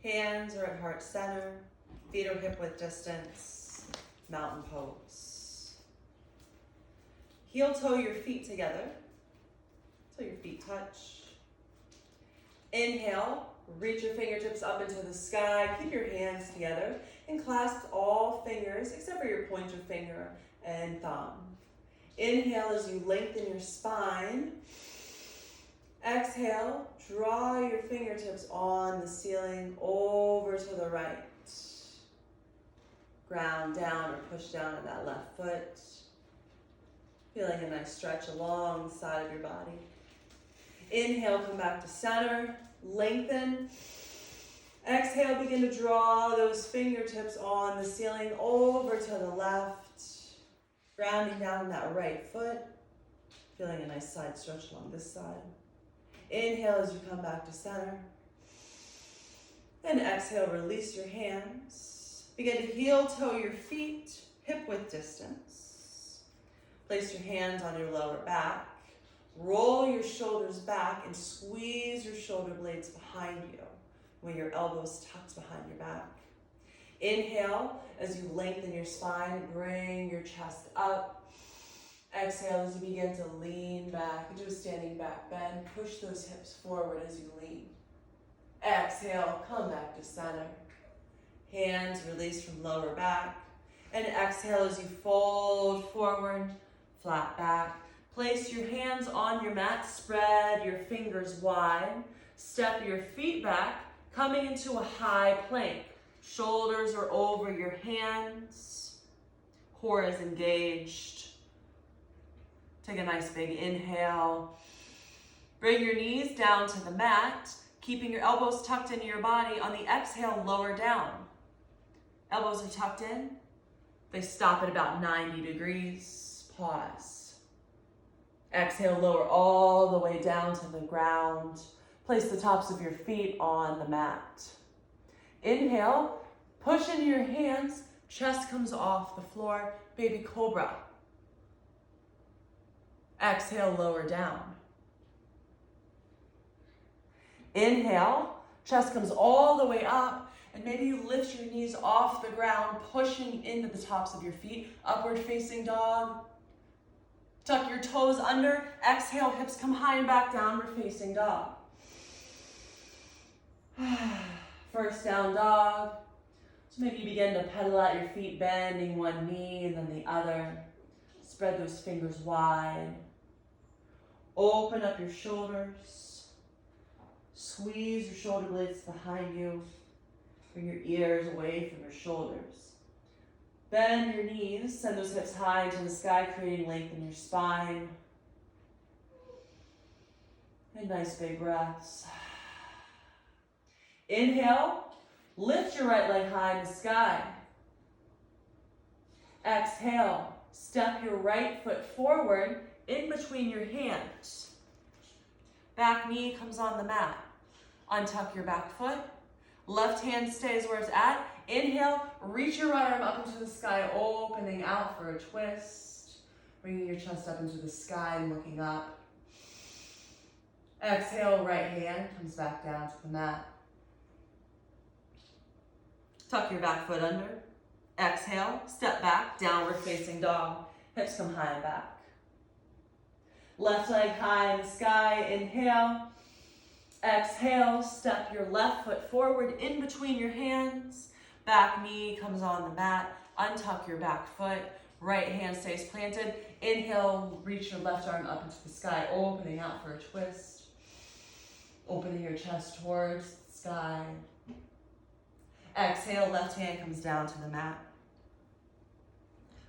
Hands are at heart center, feet are hip width distance, mountain pose. Heel toe your feet together till your feet touch. Inhale, reach your fingertips up into the sky, keep your hands together, and clasp all fingers except for your pointer finger and thumb. Inhale as you lengthen your spine. Exhale, draw your fingertips on the ceiling over to the right. Ground down or push down in that left foot. Feeling a nice stretch along the side of your body. Inhale, come back to center, lengthen. Exhale, begin to draw those fingertips on the ceiling over to the left. Grounding down that right foot. Feeling a nice side stretch along this side. Inhale as you come back to center. And exhale, release your hands. Begin to heel toe your feet, hip width distance. Place your hands on your lower back. Roll your shoulders back and squeeze your shoulder blades behind you when your elbows tucked behind your back. Inhale as you lengthen your spine, bring your chest up. Exhale as you begin to lean back into a standing back bend. Push those hips forward as you lean. Exhale, come back to center. Hands release from lower back. And exhale as you fold forward, flat back. Place your hands on your mat, spread your fingers wide. Step your feet back, coming into a high plank. Shoulders are over your hands. Core is engaged. Take a nice big inhale. Bring your knees down to the mat, keeping your elbows tucked into your body. On the exhale, lower down. Elbows are tucked in. They stop at about 90 degrees. Pause. Exhale, lower all the way down to the ground. Place the tops of your feet on the mat. Inhale, push into your hands. Chest comes off the floor. Baby cobra. Exhale, lower down. Inhale, chest comes all the way up, and maybe you lift your knees off the ground, pushing into the tops of your feet. Upward facing dog. Tuck your toes under. Exhale, hips come high and back, downward facing dog. First down dog. So maybe you begin to pedal out your feet, bending one knee and then the other. Spread those fingers wide. Open up your shoulders. Squeeze your shoulder blades behind you. Bring your ears away from your shoulders. Bend your knees. Send those hips high into the sky, creating length in your spine. And nice big breaths. Inhale. Lift your right leg high in the sky. Exhale. Step your right foot forward in between your hands. Back knee comes on the mat. Untuck your back foot. Left hand stays where it's at. Inhale, reach your right arm up into the sky, opening out for a twist. Bringing your chest up into the sky and looking up. Exhale, right hand comes back down to the mat. Tuck your back foot under. Exhale, step back, downward facing dog. Hips come high and back. Left leg high in the sky, inhale. Exhale, step your left foot forward in between your hands. Back knee comes on the mat. Untuck your back foot. Right hand stays planted. Inhale, reach your left arm up into the sky, opening out for a twist. Opening your chest towards the sky. Exhale, left hand comes down to the mat.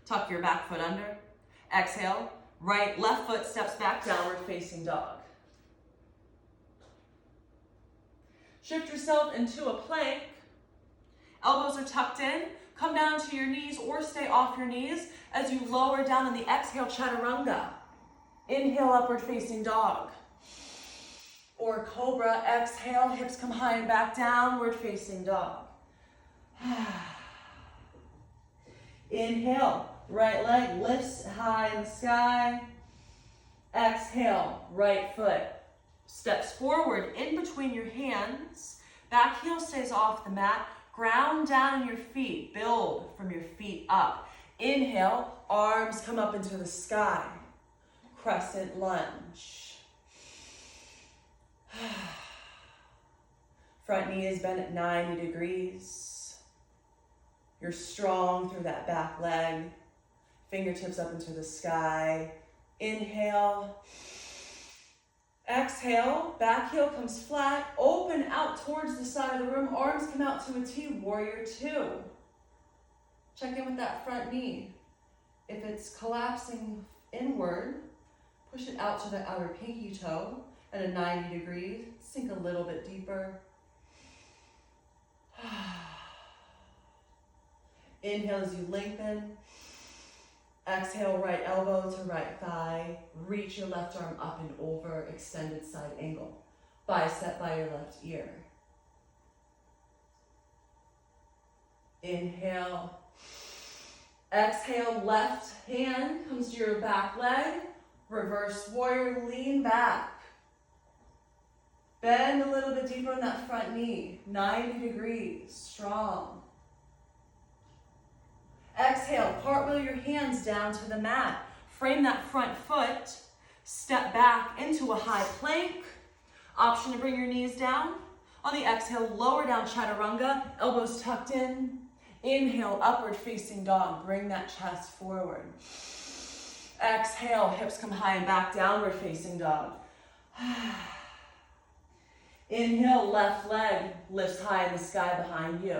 Tuck your back foot under. Exhale, left foot steps back, downward facing dog. Shift yourself into a plank. Elbows are tucked in. Come down to your knees or stay off your knees as you lower down on the exhale, chaturanga. Inhale, upward facing dog. Or cobra, exhale, hips come high and back, downward facing dog. Inhale, right leg lifts high in the sky. Exhale, right foot steps forward in between your hands. Back heel stays off the mat. Ground down in your feet. Build from your feet up. Inhale, arms come up into the sky. Crescent lunge. Front knee is bent at 90 degrees. You're strong through that back leg. Fingertips up into the sky. Inhale. Exhale, back heel comes flat, open out towards the side of the room, arms come out to a T, warrior two. Check in with that front knee. If it's collapsing inward, push it out to the outer pinky toe at a 90 degrees, sink a little bit deeper. Inhale as you lengthen. Exhale, right elbow to right thigh. Reach your left arm up and over, extended side angle. Bicep by your left ear. Inhale. Exhale, left hand comes to your back leg. Reverse warrior, lean back. Bend a little bit deeper in that front knee. 90 degrees, strong. Exhale, cartwheel your hands down to the mat. Frame that front foot. Step back into a high plank. Option to bring your knees down. On the exhale, lower down chaturanga, elbows tucked in. Inhale, upward facing dog. Bring that chest forward. Exhale, hips come high and back, downward facing dog. Inhale, left leg lifts high in the sky behind you.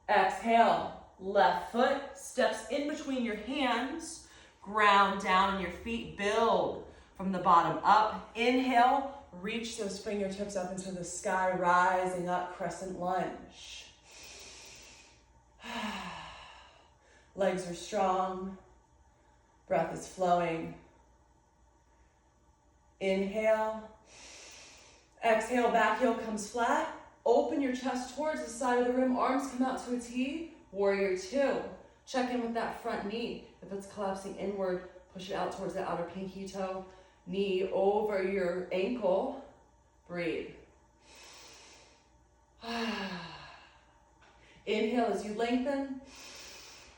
Exhale, left foot steps in between your hands, ground down in your feet, build from the bottom up. Inhale, reach those fingertips up into the sky, rising up, crescent lunge. Legs are strong, breath is flowing. Inhale, exhale, back heel comes flat. Open your chest towards the side of the room. Arms come out to a T. Warrior two. Check in with that front knee. If it's collapsing inward, push it out towards the outer pinky toe. Knee over your ankle. Breathe. Inhale as you lengthen.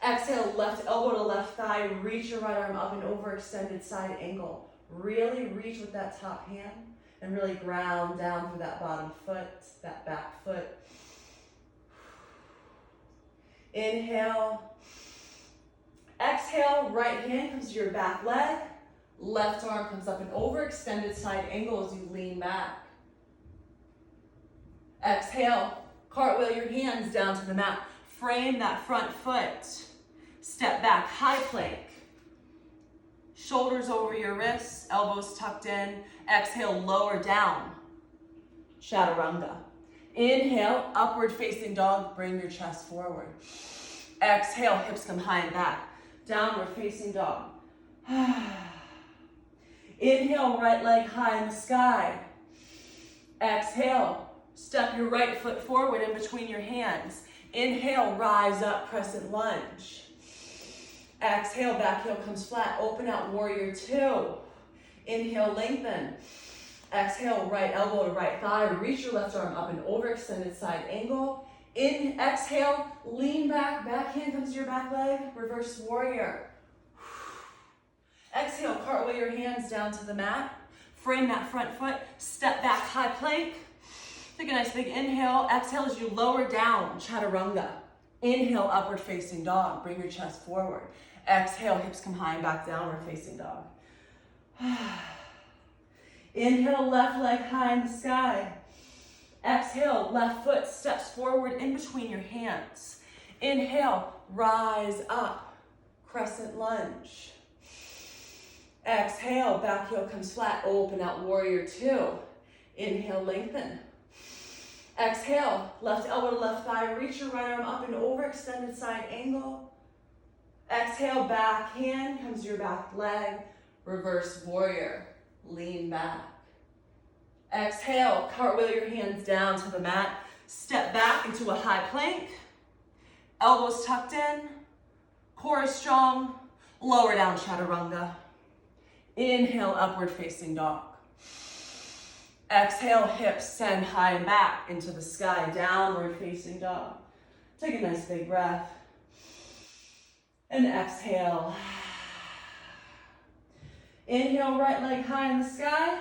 Exhale, left elbow to left thigh. Reach your right arm up and over, extended side angle. Really reach with that top hand. And really ground down through that bottom foot, that back foot. Inhale. Exhale, right hand comes to your back leg. Left arm comes up and over, extended side angle as you lean back. Exhale, cartwheel your hands down to the mat. Frame that front foot. Step back, high plank. Shoulders over your wrists, elbows tucked in. Exhale, lower down. Chaturanga. Inhale, upward facing dog, bring your chest forward. Exhale, hips come high and back. Downward facing dog. Inhale, right leg high in the sky. Exhale, step your right foot forward in between your hands. Inhale, rise up, crescent lunge. Exhale, back heel comes flat. Open out, warrior two. Inhale, lengthen. Exhale, right elbow to right thigh. Reach your left arm up and over, extended side angle. Exhale, lean back. Back hand comes to your back leg. Reverse warrior. Exhale, cartwheel your hands down to the mat. Frame that front foot. Step back, high plank. Take a nice big inhale. Exhale as you lower down, chaturanga. Inhale, upward facing dog. Bring your chest forward. Exhale, hips come high and back, downward facing dog. Inhale, left leg high in the sky. Exhale, left foot steps forward in between your hands. Inhale, rise up, crescent lunge. Exhale, back heel comes flat, open out, warrior two. Inhale, lengthen. Exhale, left elbow to left thigh, reach your right arm up and over, extended side angle. Exhale, back hand comes to your back leg, reverse warrior, lean back. Exhale, cartwheel your hands down to the mat, step back into a high plank, elbows tucked in, core is strong, lower down chaturanga. Inhale, upward facing dog. Exhale, hips send high and back into the sky, downward facing dog. Take a nice big breath. And exhale. Inhale, right leg high in the sky.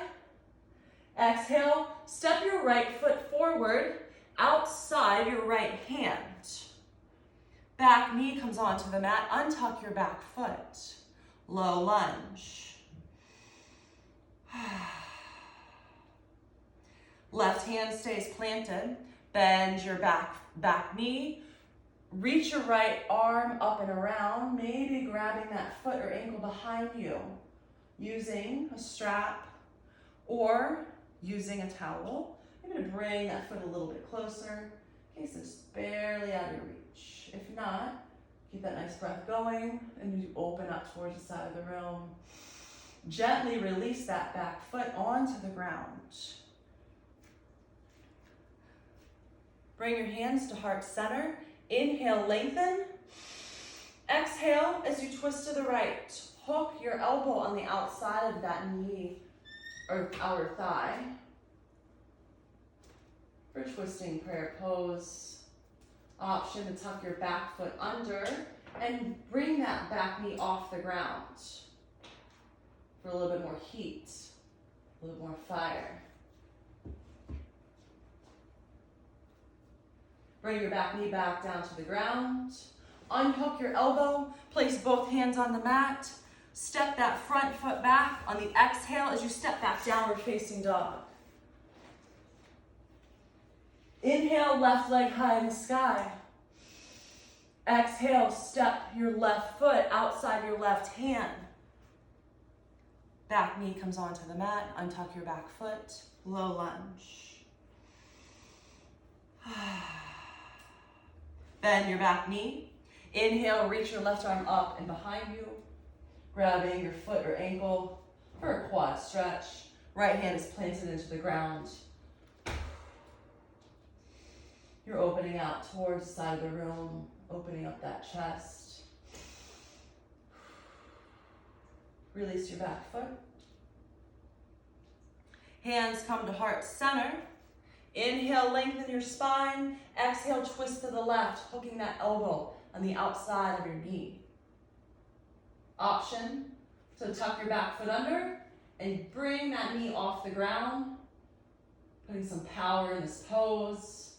Exhale, step your right foot forward outside your right hand. Back knee comes onto the mat. Untuck your back foot. Low lunge. Left hand stays planted. Bend your back knee. Reach your right arm up and around, maybe grabbing that foot or ankle behind you, using a strap or using a towel. I'm going to bring that foot a little bit closer in case it's barely out of your reach. If not, keep that nice breath going and you open up towards the side of the room. Gently release that back foot onto the ground. Bring your hands to heart center. Inhale, lengthen. Exhale as you twist to the right. Hook your elbow on the outside of that knee or outer thigh. For twisting prayer pose, option to tuck your back foot under and bring that back knee off the ground for a little bit more heat, a little more fire. Bring your back knee back down to the ground. Unhook your elbow. Place both hands on the mat. Step that front foot back on the exhale as you step back downward facing dog. Inhale, left leg high in the sky. Exhale, step your left foot outside your left hand. Back knee comes onto the mat. Untuck your back foot. Low lunge. Bend your back knee. Inhale, reach your left arm up and behind you, grabbing your foot or ankle for a quad stretch. Right hand is planted into the ground. You're opening out towards the side of the room, opening up that chest. Release your back foot. Hands come to heart center. Inhale, lengthen your spine. Exhale, twist to the left, hooking that elbow on the outside of your knee. Option to tuck your back foot under and bring that knee off the ground, putting some power in this pose,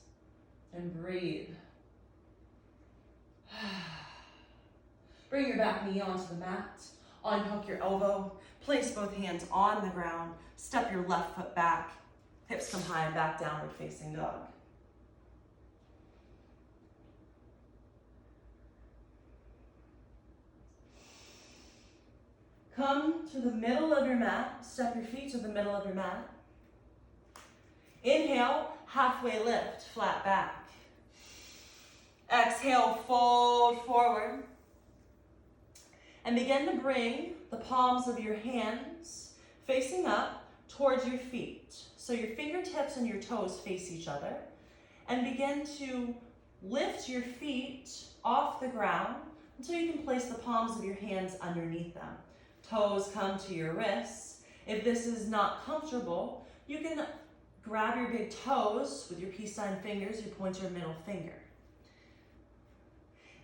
and breathe. Bring your back knee onto the mat. Unhook your elbow. Place both hands on the ground. Step your left foot back. Hips come high and back, downward facing dog. Come to the middle of your mat. Step your feet to the middle of your mat. Inhale, halfway lift, flat back. Exhale, fold forward. And begin to bring the palms of your hands facing up towards your feet. So your fingertips and your toes face each other. And begin to lift your feet off the ground until you can place the palms of your hands underneath them. Toes come to your wrists. If this is not comfortable, you can grab your big toes with your peace sign fingers, your pointer and middle finger.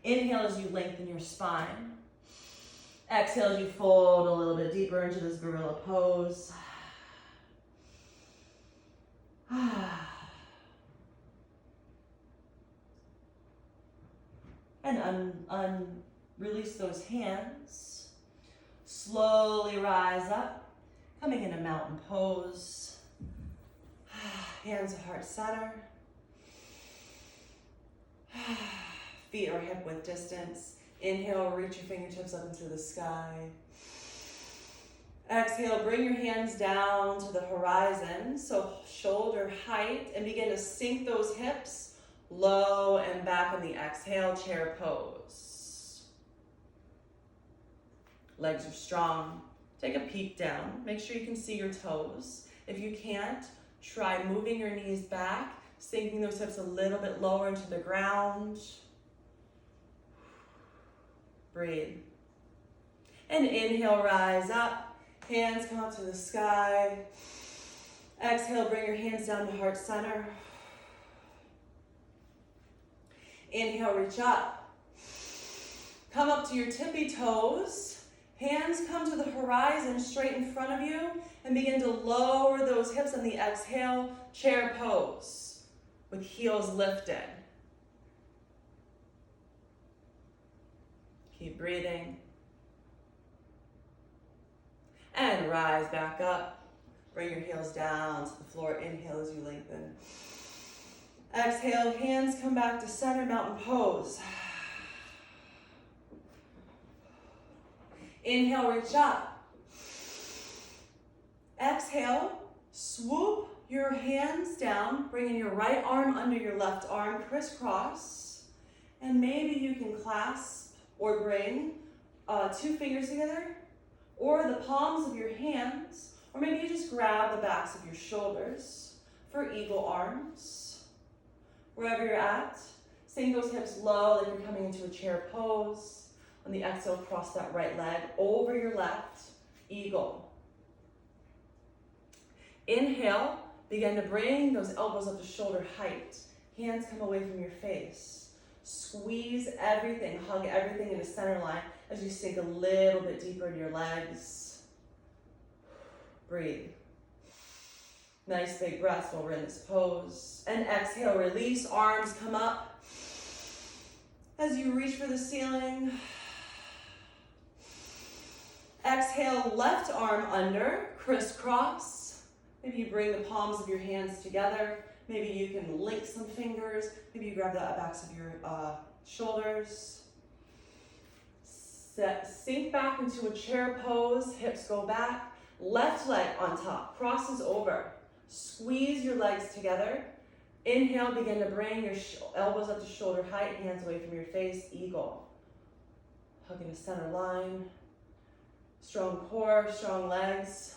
Inhale as you lengthen your spine. Exhale as you fold a little bit deeper into this gorilla pose. And release those hands. Slowly rise up, coming into mountain pose. Hands to heart center. Feet are hip width distance. Inhale, reach your fingertips up into the sky. Exhale, bring your hands down to the horizon, so shoulder height, and begin to sink those hips low and back on the exhale, chair pose. Legs are strong. Take a peek down. Make sure you can see your toes. If you can't, try moving your knees back, sinking those hips a little bit lower into the ground. Breathe. And inhale, rise up. Hands come up to the sky. Exhale, bring your hands down to heart center. Inhale, reach up. Come up to your tippy toes. Hands come to the horizon straight in front of you and begin to lower those hips on the exhale, chair pose with heels lifted. Keep breathing. And rise back up. Bring your heels down to the floor. Inhale as you lengthen. Exhale, hands come back to center, mountain pose. Inhale, reach up. Exhale, swoop your hands down, bringing your right arm under your left arm, crisscross. And maybe you can clasp or bring 2 fingers together, or the palms of your hands, or maybe you just grab the backs of your shoulders for eagle arms. Wherever you're at, sink those hips low like you're coming into a chair pose. On the exhale, cross that right leg over your left, eagle. Inhale, begin to bring those elbows up to shoulder height. Hands come away from your face. Squeeze everything, hug everything into center line as you sink a little bit deeper in your legs. Breathe. Nice big breaths while we're in this pose. And exhale, release, arms come up. As you reach for the ceiling. Exhale, left arm under, crisscross. Maybe you bring the palms of your hands together. Maybe you can link some fingers. Maybe you grab the backs of your shoulders. Sink back into a chair pose, hips go back. Left leg on top, crosses over. Squeeze your legs together. Inhale, begin to bring your elbows up to shoulder height, hands away from your face, eagle. Hugging the center line. Strong core, strong legs,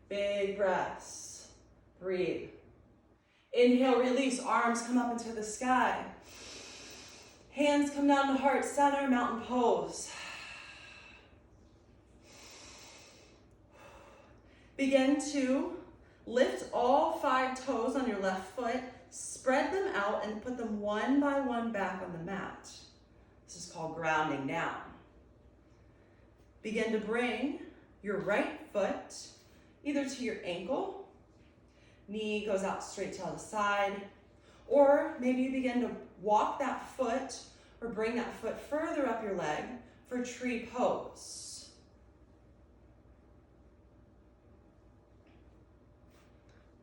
big breaths. Breathe. Inhale, release, arms come up into the sky. Hands come down to heart center, mountain pose. Begin to lift all 5 toes on your left foot, spread them out and put them one by one back on the mat. This is called grounding down. Begin to bring your right foot either to your ankle, knee goes out straight to the side, or maybe you begin to walk that foot or bring that foot further up your leg for tree pose.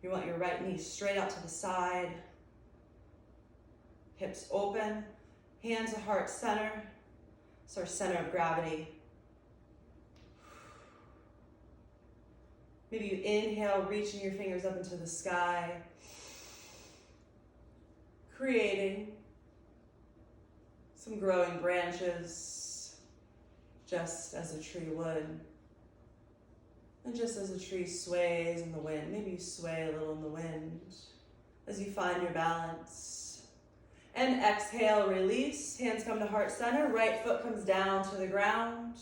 You want your right knee straight out to the side, hips open, hands to heart center, so our center of gravity. Maybe you inhale, reaching your fingers up into the sky, creating some growing branches, just as a tree would. And just as a tree sways in the wind, maybe you sway a little in the wind as you find your balance. And exhale, release, hands come to heart center, right foot comes down to the ground.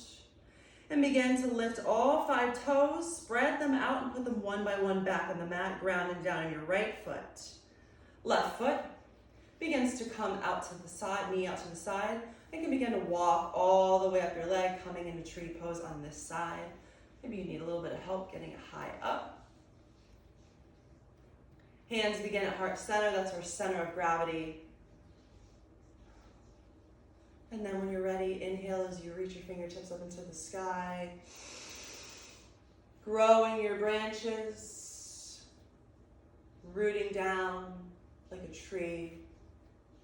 And begin to lift all 5 toes, spread them out and put them one by one back on the mat, grounding down on your right foot. Left foot begins to come out to the side, knee out to the side. You can begin to walk all the way up your leg, coming into tree pose on this side. Maybe you need a little bit of help getting it high up. Hands begin at heart center, that's our center of gravity. And then when you're ready, inhale as you reach your fingertips up into the sky. Growing your branches, rooting down like a tree,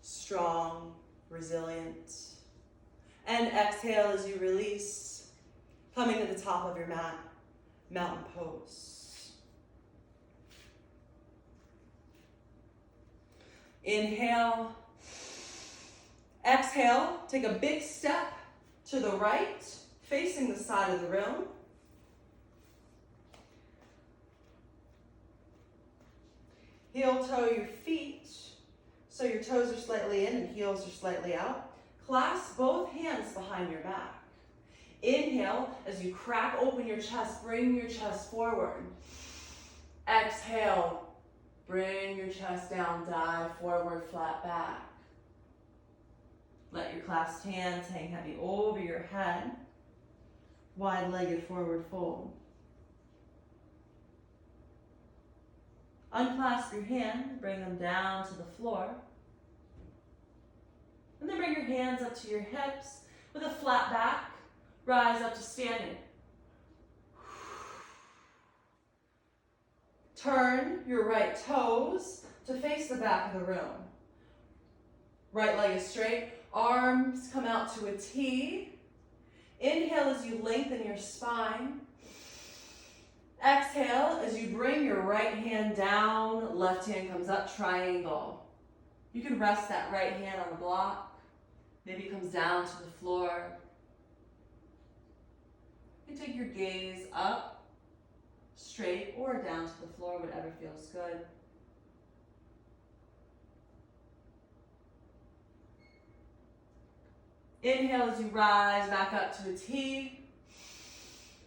strong, resilient. And exhale as you release, coming to the top of your mat, mountain pose. Inhale. Exhale, take a big step to the right, facing the side of the room. Heel toe your feet, so your toes are slightly in and heels are slightly out. Clasp both hands behind your back. Inhale, as you crack open your chest, bring your chest forward. Exhale, bring your chest down, dive forward, flat back. Let your clasped hands hang heavy over your head. Wide-legged forward fold. Unclasp your hand, bring them down to the floor. And then bring your hands up to your hips with a flat back. Rise up to standing. Turn your right toes to face the back of the room. Right leg is straight. Arms come out to a T. Inhale as you lengthen your spine. Exhale as you bring your right hand down, left hand comes up, triangle. You can rest that right hand on the block. Maybe it comes down to the floor. You can take your gaze up, straight, or down to the floor, whatever feels good. Inhale as you rise back up to a T.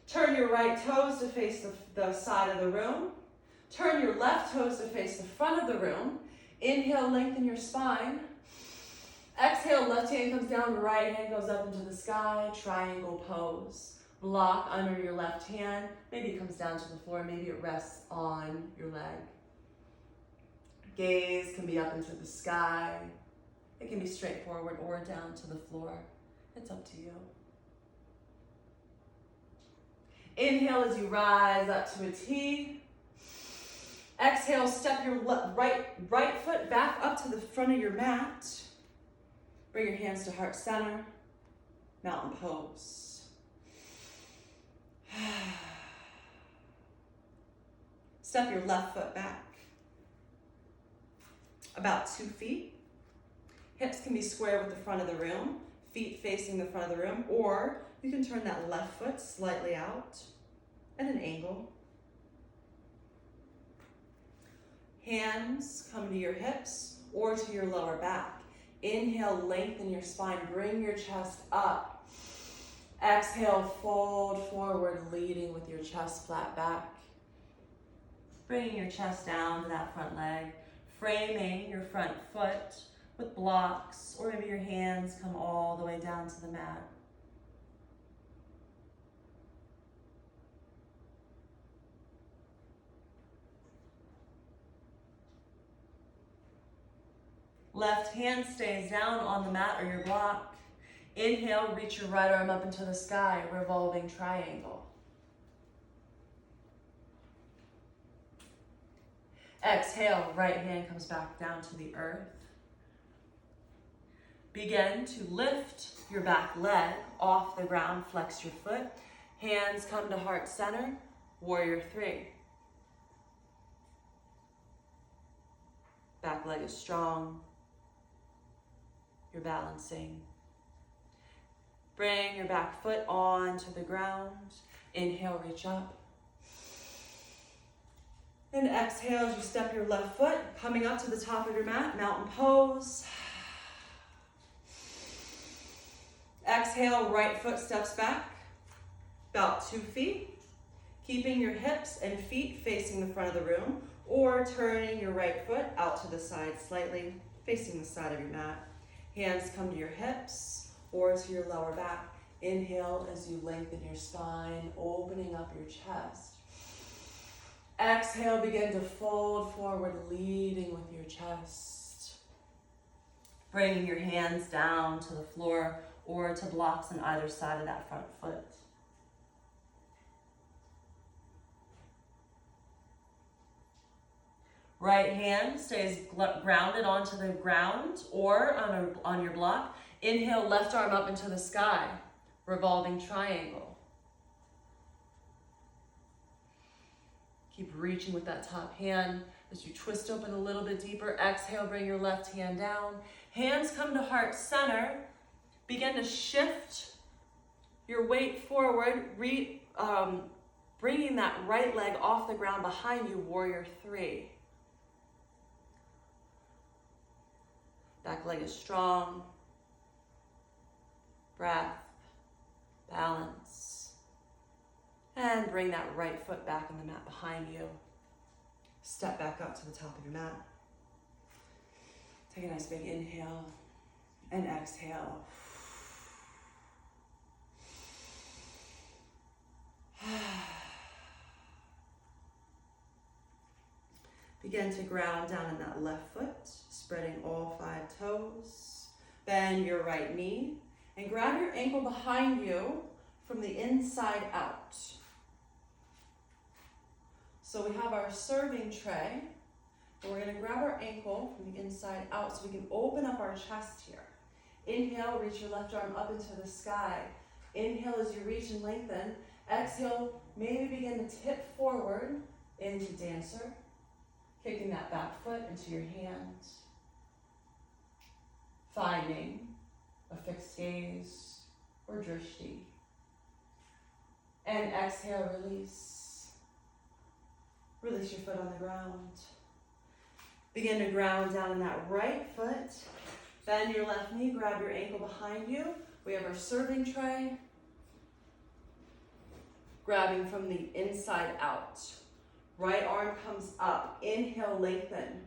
Turn your right toes to face the side of the room. Turn your left toes to face the front of the room. Inhale, lengthen your spine. Exhale, left hand comes down, right hand goes up into the sky, triangle pose. Block under your left hand. Maybe it comes down to the floor, maybe it rests on your leg. Gaze can be up into the sky. It can be straight forward or down to the floor. It's up to you. Inhale as you rise up to a T. Exhale, step your right foot back up to the front of your mat. Bring your hands to heart center. Mountain pose. Step your left foot back. About 2 feet. Hips can be square with the front of the room, feet facing the front of the room, or you can turn that left foot slightly out at an angle. Hands come to your hips or to your lower back. Inhale, lengthen your spine, bring your chest up. Exhale, fold forward, leading with your chest flat back. Bringing your chest down to that front leg, framing your front foot with blocks, or maybe your hands come all the way down to the mat. Left hand stays down on the mat or your block. Inhale, reach your right arm up into the sky, revolving triangle. Exhale, right hand comes back down to the earth. Begin to lift your back leg off the ground, flex your foot. Hands come to heart center, warrior 3. Back leg is strong. You're balancing. Bring your back foot onto the ground. Inhale, reach up. And exhale as you step your left foot, coming up to the top of your mat, mountain pose. Exhale, right foot steps back, about 2 feet, keeping your hips and feet facing the front of the room, or turning your right foot out to the side slightly, facing the side of your mat. Hands come to your hips or to your lower back. Inhale as you lengthen your spine, opening up your chest. Exhale, begin to fold forward, leading with your chest. Bringing your hands down to the floor or to blocks on either side of that front foot. Right hand stays grounded onto the ground or on your block. Inhale, left arm up into the sky, revolving triangle. Keep reaching with that top hand as you twist open a little bit deeper. Exhale, bring your left hand down. Hands come to heart center. Begin to shift your weight forward, bringing that right leg off the ground behind you, warrior 3. Back leg is strong. Breath, balance. And bring that right foot back on the mat behind you. Step back up to the top of your mat. Take a nice big inhale and exhale. Begin to ground down in that left foot, spreading all 5 toes. Bend your right knee and grab your ankle behind you from the inside out. So we have our serving tray, and we're gonna grab our ankle from the inside out so we can open up our chest here. Inhale, reach your left arm up into the sky. Inhale as you reach and lengthen. Exhale, maybe begin to tip forward into dancer, kicking that back foot into your hand, finding a fixed gaze or drishti. And exhale, release. Release your foot on the ground. Begin to ground down in that right foot. Bend your left knee, grab your ankle behind you. We have our serving tray. Grabbing from the inside out. Right arm comes up. Inhale, lengthen.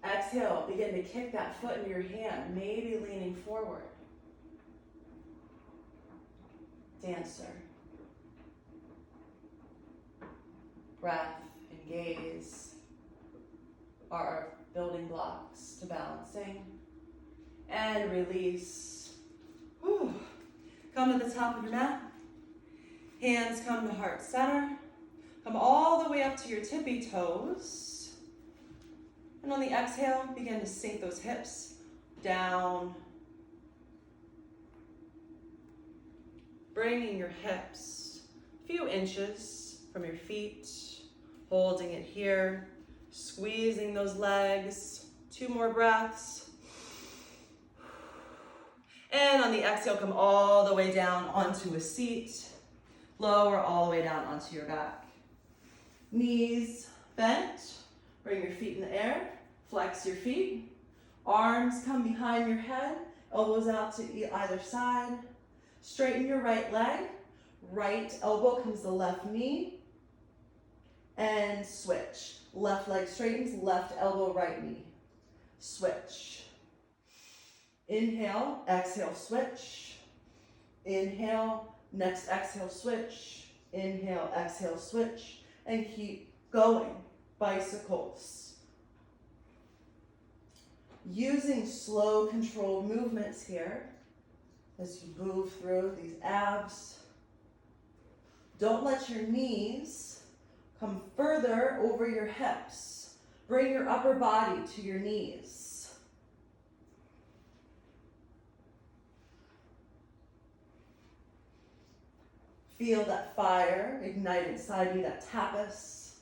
Exhale, begin to kick that foot into your hand, maybe leaning forward. Dancer. Breath and gaze are our building blocks to balancing. And release. Whew. Come to the top of your mat. Hands come to heart center. Come all the way up to your tippy toes. And on the exhale, begin to sink those hips down. Bringing your hips a few inches from your feet. Holding it here. Squeezing those legs. 2 more breaths. And on the exhale, come all the way down onto a seat. Lower all the way down onto your back. Knees bent. Bring your feet in the air. Flex your feet. Arms come behind your head. Elbows out to either side. Straighten your right leg. Right elbow comes to the left knee. And switch. Left leg straightens, left elbow, right knee. Switch. Inhale, exhale, switch. Inhale, next exhale, switch. Inhale, exhale, switch. And keep going. Bicycles. Using slow, controlled movements here as you move through these abs. Don't let your knees come further over your hips. Bring your upper body to your knees. Feel that fire ignite inside you, that tapas.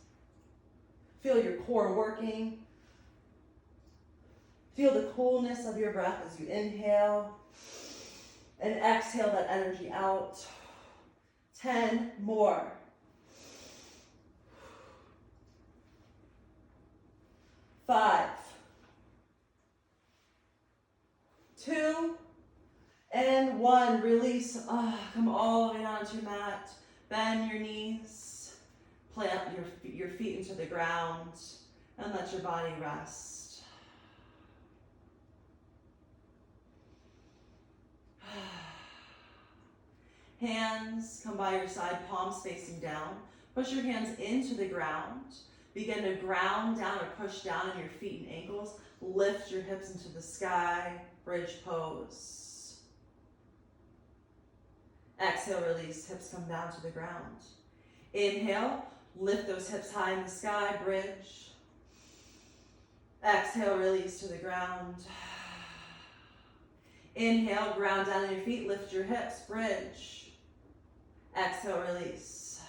Feel your core working. Feel the coolness of your breath as you inhale and exhale that energy out. 10 more. 5, 2, and 1. Release. Come all the way down to your mat. Bend your knees. Plant your feet into the ground and let your body rest. Hands come by your side, palms facing down. Push your hands into the ground. Begin to ground down or push down on your feet and ankles. Lift your hips into the sky. Bridge pose. Exhale, release. Hips come down to the ground. Inhale, lift those hips high in the sky. Bridge. Exhale, release to the ground. Inhale, ground down on your feet. Lift your hips. Bridge. Exhale, release.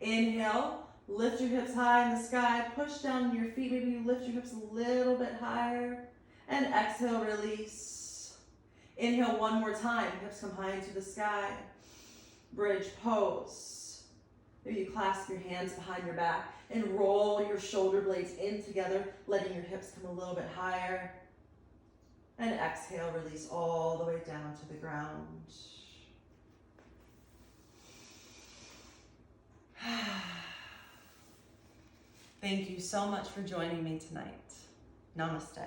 Inhale, lift your hips high in the sky. Push down on your feet. Maybe you lift your hips a little bit higher. And exhale, release. Inhale 1 more time. Hips come high into the sky. Bridge pose. Maybe you clasp your hands behind your back and roll your shoulder blades in together, letting your hips come a little bit higher. And exhale, release all the way down to the ground. Thank you so much for joining me tonight. Namaste.